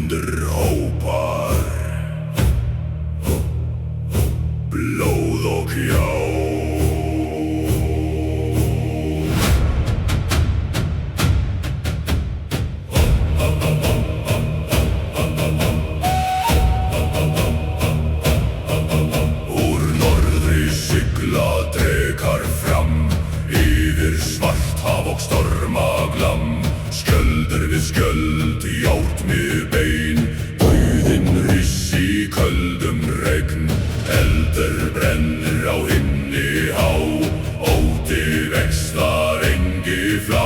undirhópar, blóð og gjá. Úr norðri sigla drekar fram, yfir svart haf og stormaglamm. Skjöldur við skjöld, járn við bein, dauðinn riss í köldum regn. Eldur brennir á himni há, ótti vex þar engi flá.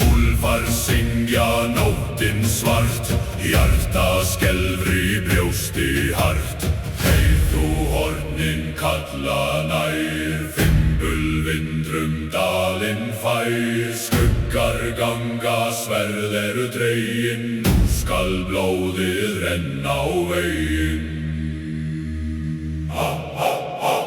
Úlfar syngja nóttin svart, hjarta skelfur í brjósti hart. Heyr þú hornin kalla nær, fimbulvindrum dalinn fær. Skuggar ganga, sverð eru dregin, nú skal blóðið renna á veginn.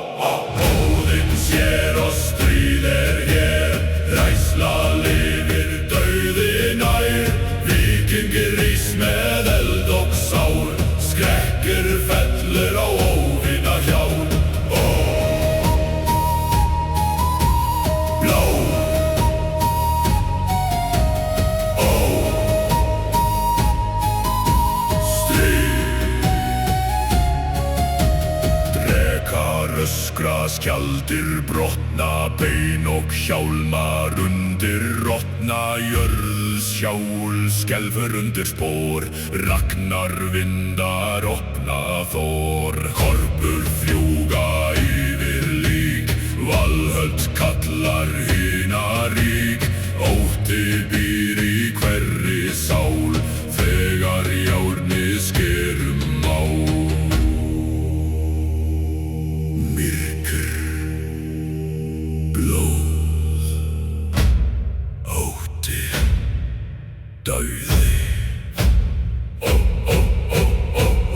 Óðinn sér og stríð hér, ræðsla lifir, dauði nær. Víkingir rís með eld og sár, skrekkur fellur á óvina hjár. Blá, öskra, skjaldir brotna, bein og hjálmar undir rotna. Jörð sjál skelfur undir spor, ragnar vindar opna þor. Korpur fljúga yfir lík, Valhöll kallar hina rík. Ótti býr í hverri sál, þegar járnið skerum á. Blóð, ótti, dauði.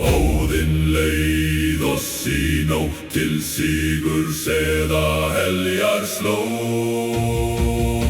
Óðinn leið oss í nótt til sigurs eða heljar slóð.